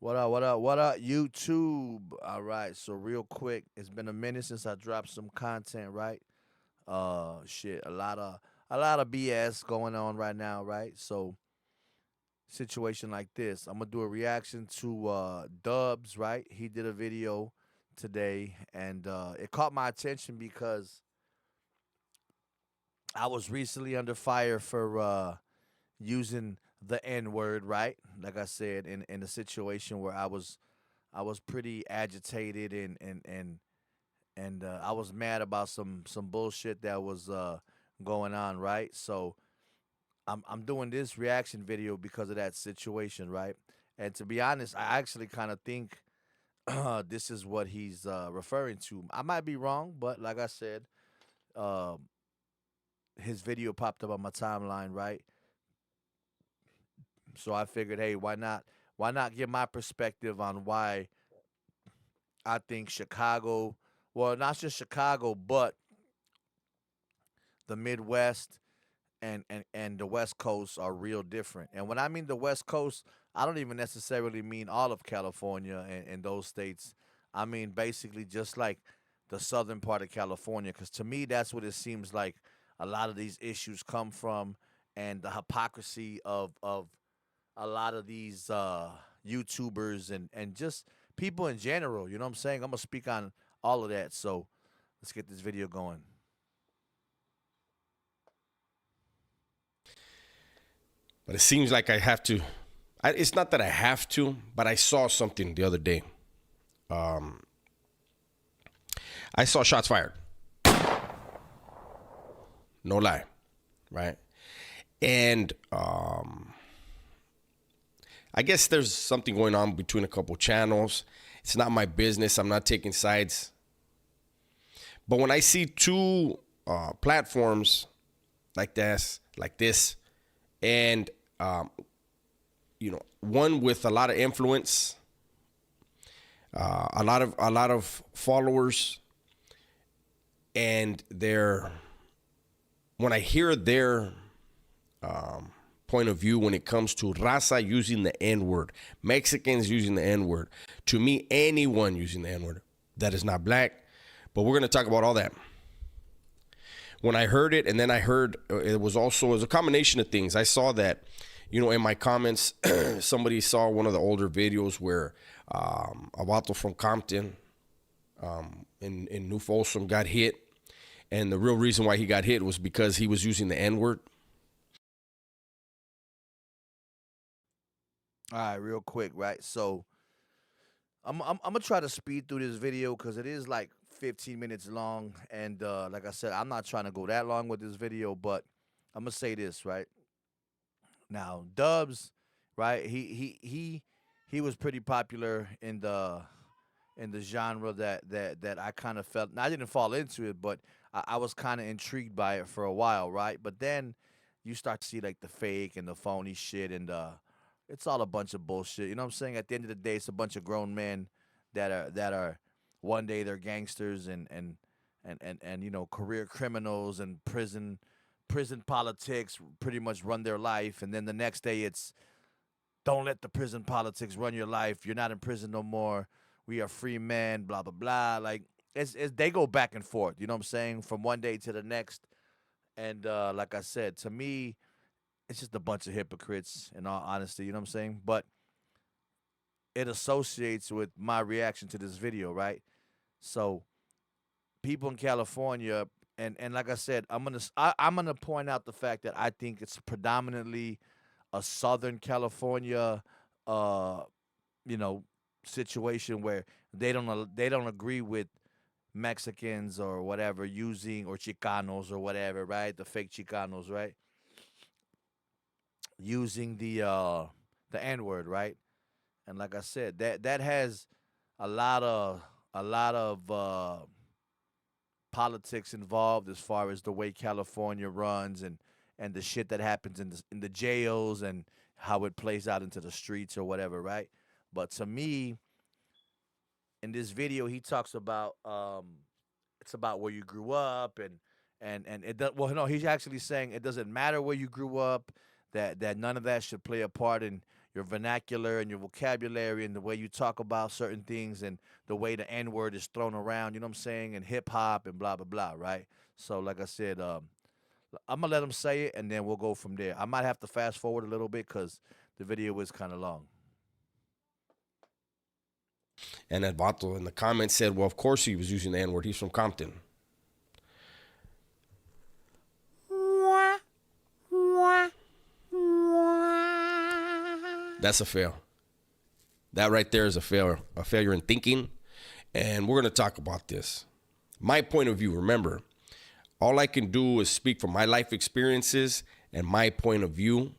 What up, what up, what up, YouTube? All right, so real quick, it's been a minute since I dropped some content, right? Shit, a lot of BS going on right now, right? So, situation like this, I'm gonna do a reaction to Dubs, right? He did a video today, and it caught my attention because I was recently under fire for using the N word, right? Like I said, in a situation where I was pretty agitated and I was mad about some bullshit that was going on, right? So I'm doing this reaction video because of that situation, right? And to be honest, I actually kind of think this is what he's referring to. I might be wrong, but like I said, uh, his video popped up on my timeline, right? So I figured, hey, why not? Why not give my perspective on why I think Chicago, well, not just Chicago, but the Midwest and the West Coast are real different. And when I mean the West Coast, I don't even necessarily mean all of California and those states. I mean basically just like the southern part of California, because to me that's what it seems like a lot of these issues come from, and the hypocrisy of a lot of these YouTubers and just people in general. You know what I'm saying? I'm gonna speak on all of that. So let's get this video going. But it seems like I have to. It's not that I have to, but I saw something the other day. Um, I saw shots fired. No lie, right? And I guess there's something going on between a couple channels. It's not my business. I'm not taking sides. But when I see two platforms like this, and one with a lot of influence, a lot of followers, and when I hear their point of view when it comes to raza using the N word, Mexicans using the N word, to me, anyone using the N word that is not black. But we're gonna talk about all that. When I heard it, and then I heard it was a combination of things. I saw that, in my comments, somebody saw one of the older videos where a vato from Compton in New Folsom got hit. And the real reason why he got hit was because he was using the N-word. All right, real quick, right? So I'm gonna try to speed through this video because it is like 15 minutes long, and like I said, I'm not trying to go that long with this video, but I'm gonna say this right now. Dubs, right? He was pretty popular in the genre that I kind of felt. Now, I didn't fall into it, but I was kind of intrigued by it for a while, right? But then you start to see like the fake and the phony shit, and it's all a bunch of bullshit. You know what I'm saying? At the end of the day, it's a bunch of grown men that are one day they're gangsters and career criminals and prison politics pretty much run their life, and then the next day it's don't let the prison politics run your life. You're not in prison no more. We are free men. Blah blah blah. Like it's they go back and forth. You know what I'm saying? From one day to the next. And like I said, to me, it's just a bunch of hypocrites. In all honesty, you know what I'm saying? But it associates with my reaction to this video, right? So people in California, and like I said, I'm gonna point out the fact that I think it's predominantly a Southern California, uh, you know, situation where they don't agree with Mexicans or whatever using, or Chicanos or whatever, right? The fake Chicanos, right? Using the N word, right? And like I said, that has a lot of a lot of politics involved as far as the way California runs and the shit that happens in the jails and how it plays out into the streets or whatever, right? But to me, in this video, he talks about it's about where you grew up and it does, well, no, he's actually saying it doesn't matter where you grew up, that none of that should play a part in your vernacular and your vocabulary and the way you talk about certain things and the way the N word is thrown around, you know what I'm saying, and hip hop and blah blah blah, right? So like I said, I'm gonna let him say it and then we'll go from there. I might have to fast forward a little bit because the video is kind of long. And El Vato in the comments said, well, of course he was using the N word. He's from Compton. That's a fail. That right there is a failure in thinking. And we're going to talk about this. My point of view, remember, all I can do is speak from my life experiences and my point of view.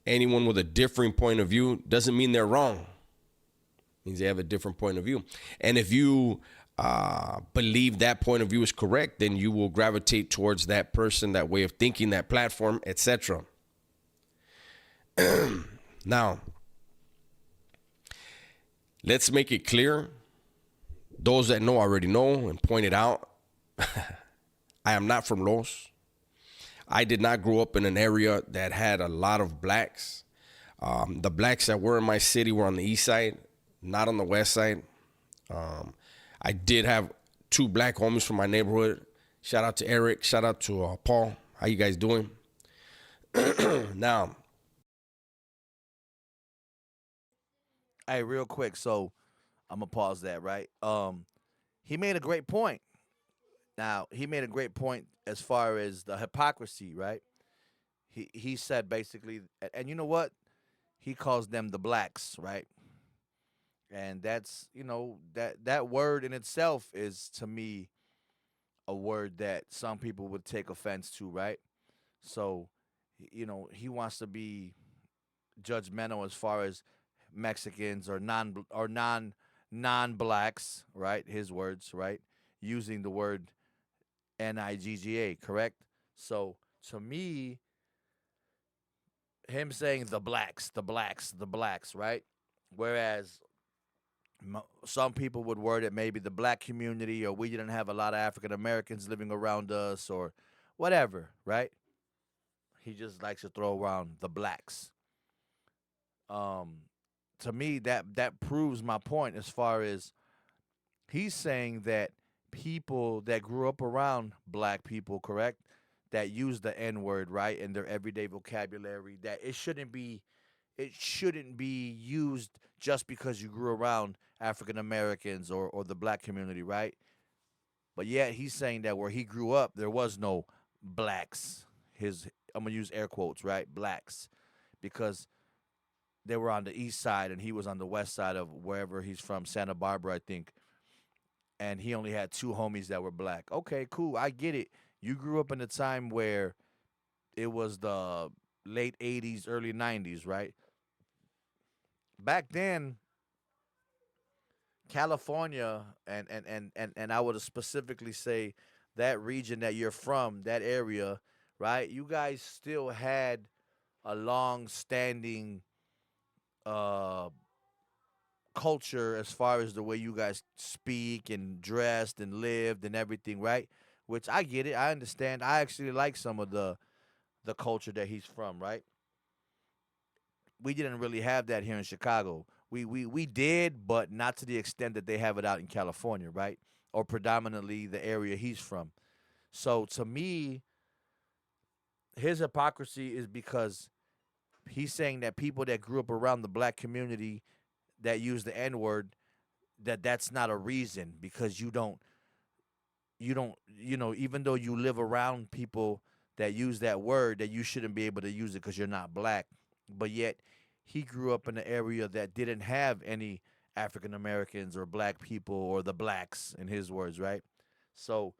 Anyone with a differing point of view doesn't mean they're wrong. It means they have a different point of view. And if you believe that point of view is correct, then you will gravitate towards that person, that way of thinking, that platform, etc. Now, let's make it clear. Those that know already know and point it out. I am not from Los. I did not grow up in an area that had a lot of blacks. The blacks that were in my city were on the east side, not on the west side. I did have 2 black homies from my neighborhood. Shout out to Eric. Shout out to Paul. How you guys doing? Now, Hey, real quick, so I'm gonna pause that, right? He made a great point. Now, he made a great point as far as the hypocrisy, right? He said basically, and you know what? He calls them the blacks, right? And that's, that word in itself is, to me, a word that some people would take offense to, right? So, he wants to be judgmental as far as Mexicans or non blacks, right? His words, right? Using the word NIGGA, correct? So to me, him saying the blacks, the blacks, the blacks, right? Whereas some people would word it maybe the black community, or we didn't have a lot of African Americans living around us, or whatever, right? He just likes to throw around the blacks. Um, to me, that proves my point as far as he's saying that people that grew up around black people, correct, that use the N word, right, in their everyday vocabulary, that it shouldn't be used just because you grew around African Americans or the black community, right? But yet he's saying that where he grew up, there was no blacks. I'm gonna use air quotes, right? Blacks, because they were on the east side and he was on the west side of wherever he's from, Santa Barbara, I think. And he only had 2 homies that were black. Okay, cool. I get it. You grew up in a time where it was the late 80s, early 90s, right? Back then, California and I would specifically say that region that you're from, that area, right? You guys still had a long standing uh culture as far as the way you guys speak and dressed and lived and everything, right? Which I get it. I understand. I actually like some of the culture that he's from, right? We didn't really have that here in Chicago. We did, but not to the extent that they have it out in California, right? Or predominantly the area he's from. So to me, his hypocrisy is because he's saying that people that grew up around the black community that use the N word, that's not a reason, because you don't even though you live around people that use that word, that you shouldn't be able to use it because you're not black. But yet he grew up in an area that didn't have any African Americans or black people, or the blacks in his words, right? So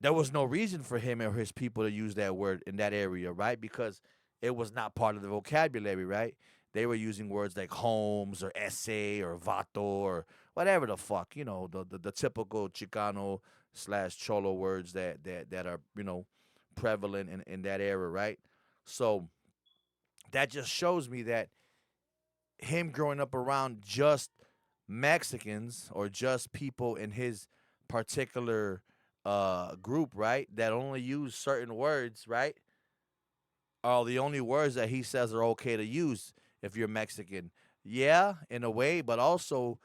there was no reason for him or his people to use that word in that area, right? Because it was not part of the vocabulary, right? They were using words like homes or esse or vato or whatever the fuck, the typical Chicano slash Cholo words that are, prevalent in that era, right? So that just shows me that him growing up around just Mexicans, or just people in his particular group, right, that only use certain words, right, are the only words that he says are okay to use. if you're Mexican. Yeah, in a way, but also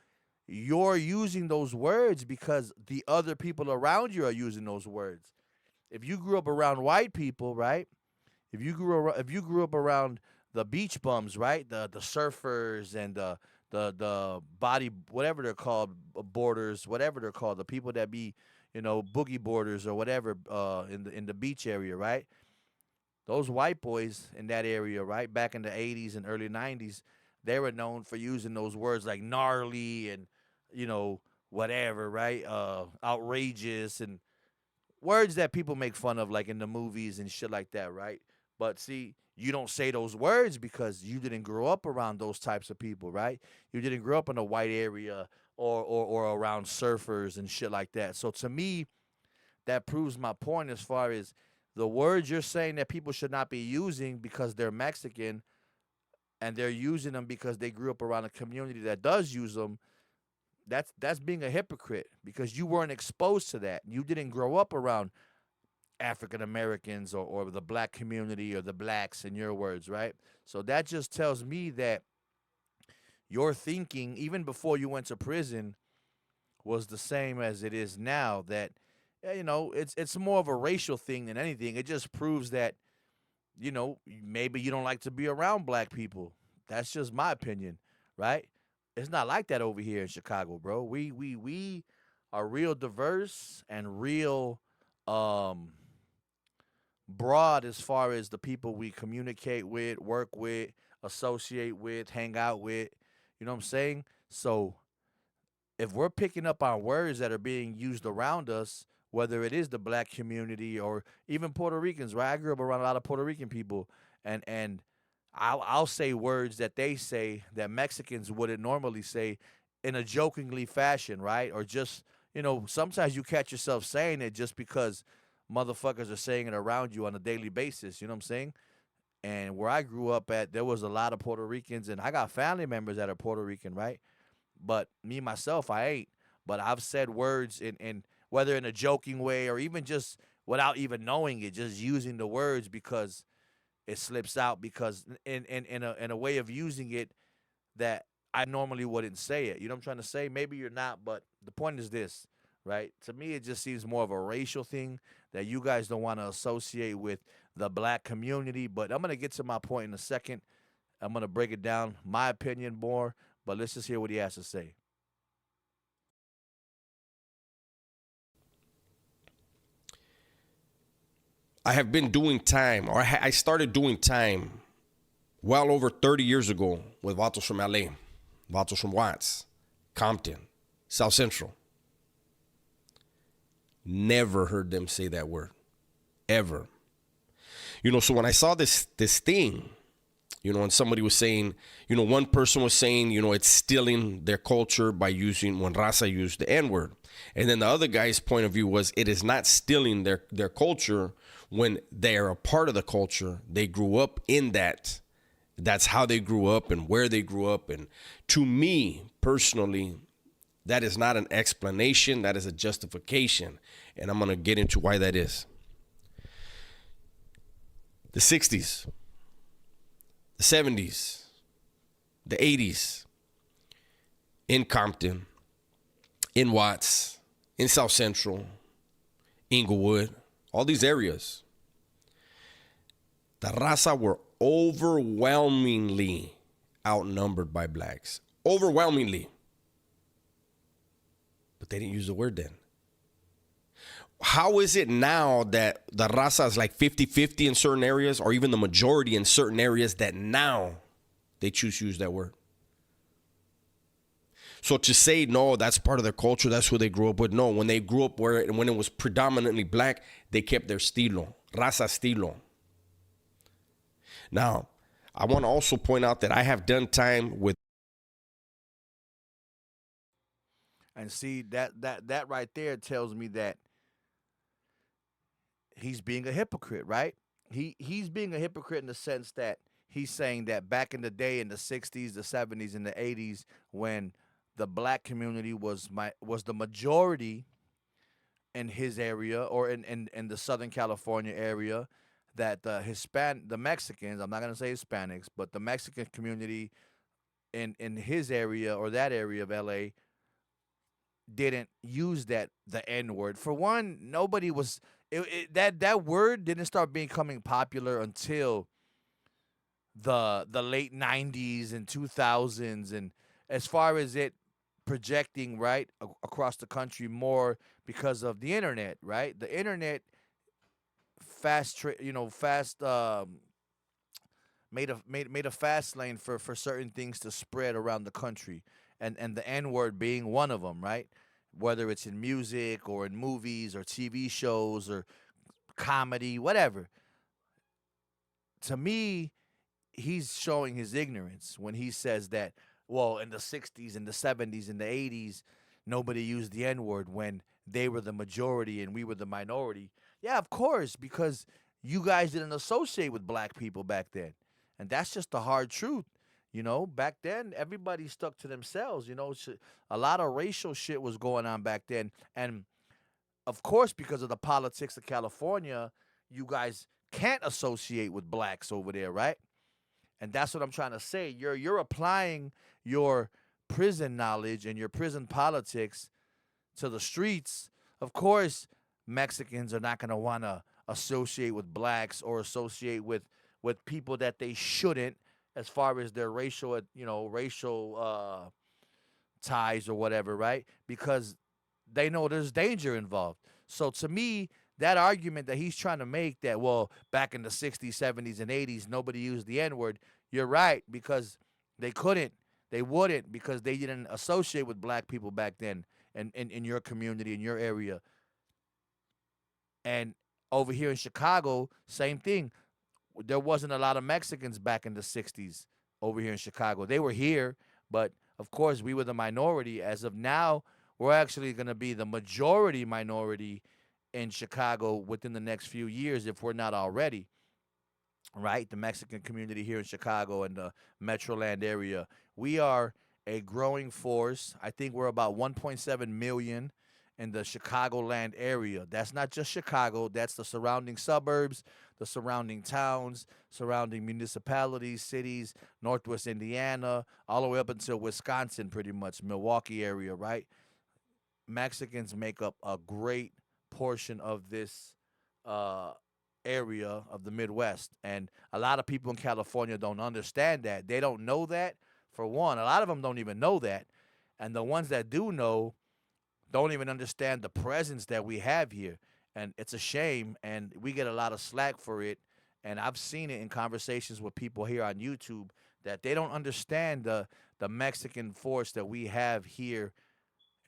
you're using those words because the other people around you are using those words. If you grew up around white people, right? If you grew up around the beach bums, right? The surfers and the body whatever they're called, boarders, whatever they're called, the people that be, boogie boarders or whatever in the beach area, right? Those white boys in that area, right, back in the 80s and early 90s, they were known for using those words like gnarly and, you know, whatever, right? Outrageous and words that people make fun of, like in the movies and shit like that, right? But see, you don't say those words because you didn't grow up around those types of people, right? You didn't grow up in a white area or around surfers and shit like that. So to me, that proves my point as far as the words you're saying that people should not be using because they're Mexican and they're using them because they grew up around a community that does use them. That's being a hypocrite because you weren't exposed to that. You didn't grow up around African Americans or the black community or the blacks in your words, right? So that just tells me that your thinking, even before you went to prison, was the same as it is now. That it's more of a racial thing than anything. It just proves that maybe you don't like to be around black people. That's just my opinion, right? It's not like that over here in Chicago, bro. We are real diverse and real um broad as far as the people we communicate with, work with, associate with, hang out with. You know what I'm saying? So if we're picking up on words that are being used around us, whether it is the black community or even Puerto Ricans, right? I grew up around a lot of Puerto Rican people, and I'll say words that they say that Mexicans wouldn't normally say in a jokingly fashion, right? Or just sometimes you catch yourself saying it just because motherfuckers are saying it around you on a daily basis. You know what I'm saying? And where I grew up at, there was a lot of Puerto Ricans, and I got family members that are Puerto Rican, right? But me myself, I ain't. But I've said words in whether in a joking way or even just without even knowing it, just using the words because it slips out because in a way of using it that I normally wouldn't say it. You know what I'm trying to say? Maybe you're not, but the point is this, right? To me, it just seems more of a racial thing that you guys don't want to associate with the black community. But I'm gonna get to my point in a second. I'm gonna break it down, my opinion more, but let's just hear what he has to say. I have been doing time, or I started doing time well over 30 years ago with vatos from LA, vatos from Watts, Compton, South Central. Never heard them say that word, ever. So when I saw this thing, and somebody was saying, one person was saying, it's stealing their culture by using, when Raza used the N-word. And then the other guy's point of view was it is not stealing their culture when they are a part of the culture. They grew up in that. That's how they grew up and where they grew up. And to me, personally, that is not an explanation. That is a justification. And I'm going to get into why that is. The 60s, the 70s, the 80s, in Compton, in Watts, in South Central, Inglewood, all these areas, the raza were overwhelmingly outnumbered by blacks. Overwhelmingly. But they didn't use the word then. How is it now that the raza is like 50-50 in certain areas, or even the majority in certain areas, that now they choose to use that word? So to say, no, that's part of their culture, that's who they grew up with. No, when they grew up when it was predominantly black, they kept their estilo, raza estilo. Now, I want to also point out that I have done time with. And see that right there tells me that he's being a hypocrite, right? He's being a hypocrite in the sense that he's saying that back in the day in the 60s, the 70s and the 80s when the black community was the majority in his area or in the Southern California area, that the Mexicans, I'm not gonna say Hispanics, but the Mexican community in his area or that area of LA didn't use the N word. For one, nobody was that word didn't start becoming popular until the late 90s and 2000s, and as far as it projecting right across the country more because of the internet, right? The internet fast made a fast lane for certain things to spread around the country, and the N word being one of them, right? Whether it's in music or in movies or TV shows or comedy, whatever. To me, he's showing his ignorance when he says that, well, in the 60s and the 70s and the 80s, nobody used the N word when they were the majority and we were the minority. Yeah, of course, because you guys didn't associate with black people back then. And that's just the hard truth. Back then, everybody stuck to themselves. A lot of racial shit was going on back then. And of course, because of the politics of California, you guys can't associate with blacks over there, right? And that's what I'm trying to say. You're applying your prison knowledge and your prison politics to the streets. Of course, Mexicans are not going to want to associate with blacks or associate with people that they shouldn't, as far as their racial ties or whatever, right? Because they know there's danger involved. So to me, that argument that he's trying to make, that, well, back in the 60s, 70s, and 80s, nobody used the N word, you're right, because they couldn't. They wouldn't, because they didn't associate with black people back then, and in your community, in your area. And over here in Chicago, same thing. There wasn't a lot of Mexicans back in the 60s over here in Chicago. They were here, but of course, we were the minority. As of now, we're actually going to be the majority minority in Chicago within the next few years, if we're not already, right? The Mexican community here in Chicago and the Metroland area. We are a growing force. I think we're about 1.7 million in the Chicagoland area. That's not just Chicago, that's the surrounding suburbs, the surrounding towns, surrounding municipalities, cities, Northwest Indiana, all the way up until Wisconsin, pretty much, Milwaukee area, right? Mexicans make up a great portion of this uh, area of the Midwest. And a lot of people in California don't understand that. They don't know that, for one. A lot of them don't even know that. And the ones that do know don't even understand the presence that we have here. And it's a shame. And we get a lot of slack for it. And I've seen it in conversations with people here on YouTube, that they don't understand the Mexican force that we have here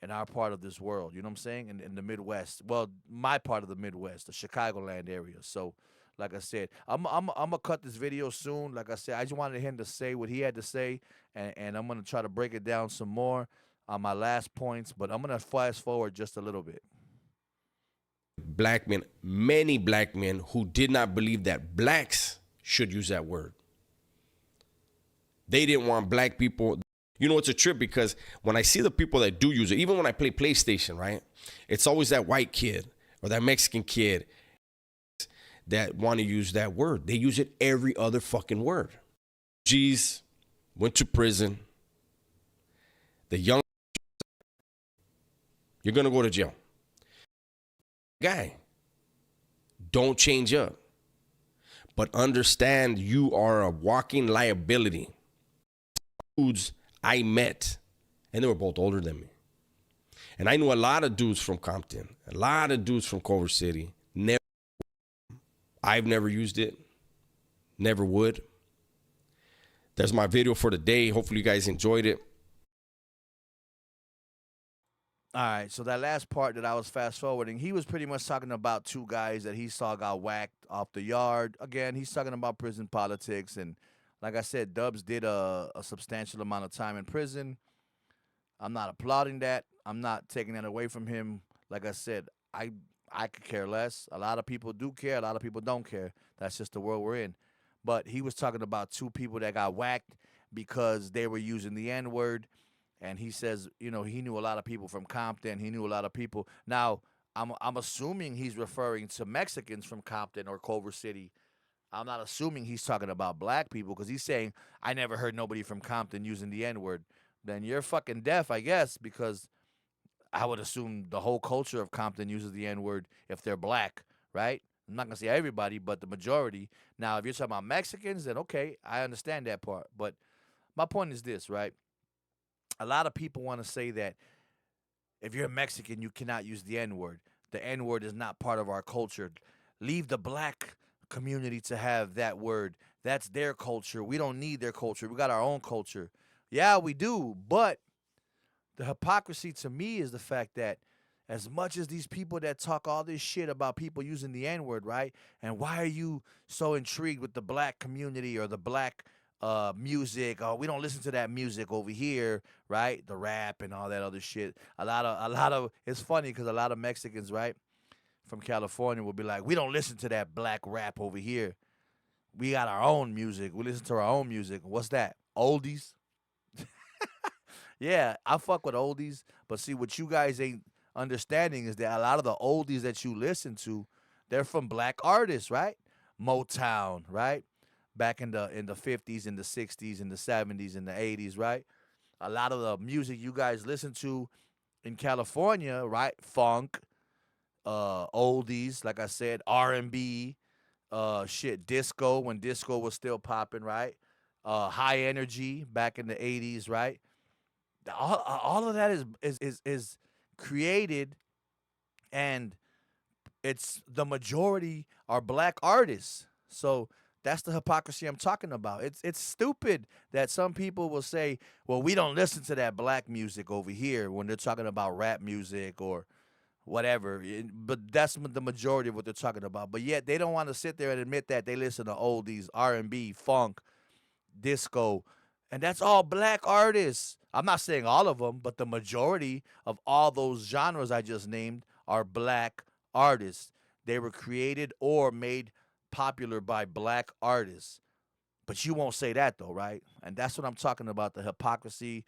in our part of this world. You know what I'm saying? In the Midwest. Well, my part of the Midwest, the Chicagoland area. So, like I said, I'm gonna cut this video soon. Like I said, I just wanted him to say what he had to say, and I'm gonna try to break it down some more on my last points. But I'm gonna fast forward just a little bit. Black men, many black men who did not believe that blacks should use that word. They didn't want black people. It's a trip, because when I see the people that do use it, even when I play PlayStation, right? It's always that white kid or that Mexican kid that want to use that word. They use it every other fucking word. G's went to prison. The young, you're going to go to jail. Guy, don't change up. But understand you are a walking liability. Dudes I met, and they were both older than me. And I knew a lot of dudes from Compton, a lot of dudes from Culver City. I've never used it, never would. There's my video for the day. Hopefully you guys enjoyed it. All right, so that last part that I was fast forwarding, he was pretty much talking about two guys that he saw got whacked off the yard. Again, he's talking about prison politics, and like I said, Dubs did a substantial amount of time in prison. I'm not applauding that. I'm not taking that away from him. Like I said, I could care less. A lot of people do care. A lot of people don't care. That's just the world we're in. But he was talking about two people that got whacked because they were using the N word. And he says, he knew a lot of people from Compton. He knew a lot of people. Now, I'm assuming he's referring to Mexicans from Compton or Culver City, I'm not assuming he's talking about black people because he's saying I never heard nobody from Compton using the N word. Then you're fucking deaf, I guess, because I would assume the whole culture of Compton uses the N word if they're black, right? I'm not gonna say everybody, but the majority. Now, if you're talking about Mexicans, then okay, I understand that part. But my point is this, right? A lot of people want to say that if you're a Mexican, you cannot use the N word. The N word is not part of our culture. Leave the black community to have that word. That's their culture. We don't need their culture. We got our own culture. Yeah, we do. But the hypocrisy to me is the fact that as much as these people that talk all this shit about people using the N word, right? And why are you so intrigued with the black community or the black music? Oh, we don't listen to that music over here, right? The rap and all that other shit. A lot of it's funny because a lot of Mexicans, right, from California will be like, we don't listen to that black rap over here. We got our own music. We listen to our own music. What's that? Oldies? Yeah, I fuck with oldies, but see what you guys ain't understanding is that a lot of the oldies that you listen to, they're from black artists, right? Motown, right? Back in the 50s, in the 60s, in the 70s, in the 80s, right? A lot of the music you guys listen to in California, right? Funk, oldies, like I said, R&B, shit, disco when disco was still popping, right? High energy back in the 80s, right? All of that is created, and it's the majority are black artists. So that's the hypocrisy I'm talking about. It's stupid that some people will say, "Well, we don't listen to that black music over here" when they're talking about rap music or whatever. But that's the majority of what they're talking about. But yet they don't want to sit there and admit that they listen to oldies, R&B, funk, disco, and that's all black artists. I'm not saying all of them, but the majority of all those genres I just named are black artists. They were created or made popular by black artists. But you won't say that though, right? And that's what I'm talking about, the hypocrisy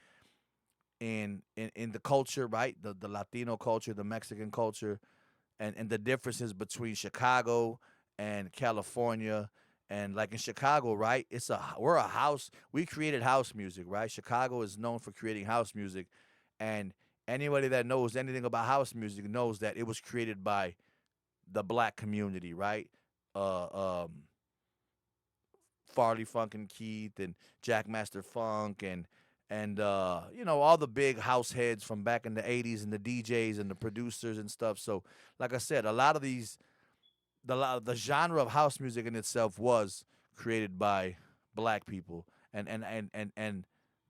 in the culture, right? The Latino culture, the Mexican culture, and the differences between Chicago and California. And like in Chicago, right? We're a house. We created house music, right? Chicago is known for creating house music, and anybody that knows anything about house music knows that it was created by the black community, right? Um, Farley Funk and Keith and Jackmaster Funk and all the big house heads from back in the 80s and the DJs and the producers and stuff. So like I said, a lot of these the genre of house music in itself was created by black people, and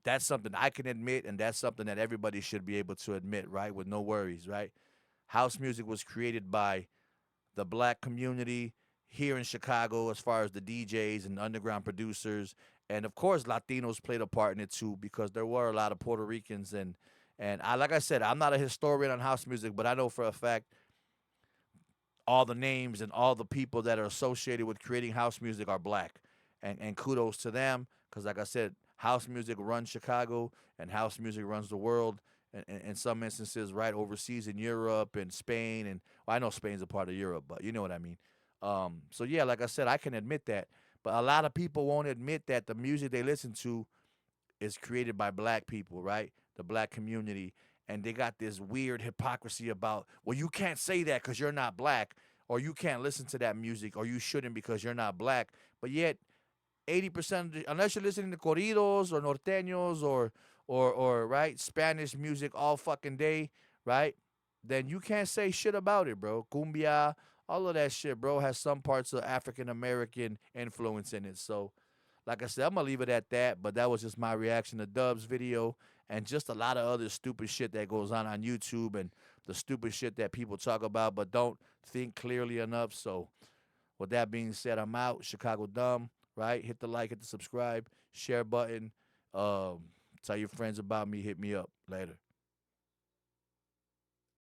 that's something I can admit, and that's something that everybody should be able to admit, right, with no worries, right? House music was created by the black community here in Chicago, as far as the DJs and underground producers, and of course Latinos played a part in it too, because there were a lot of Puerto Ricans and I, like I said, I'm not a historian on house music, but I know for a fact all the names and all the people that are associated with creating house music are black. And kudos to them, because like I said, house music runs Chicago and house music runs the world. And in some instances, right overseas in Europe and Spain, and well, I know Spain's a part of Europe, but you know what I mean. So yeah, like I said, I can admit that, but a lot of people won't admit that the music they listen to is created by black people, right? The black community. And they got this weird hypocrisy about, well, you can't say that because you're not black, or you can't listen to that music, or you shouldn't because you're not black. But yet, 80% unless you're listening to corridos or norteños or right Spanish music all fucking day, right? Then you can't say shit about it, bro. Cumbia, all of that shit, bro, has some parts of African American influence in it. So like I said, I'm gonna leave it at that. But that was just my reaction to Dub's video, and just a lot of other stupid shit that goes on YouTube, and the stupid shit that people talk about but don't think clearly enough. So with that being said, I'm out. Chicago Dumb, right? Hit the like, hit the subscribe, share button. Tell your friends about me. Hit me up later.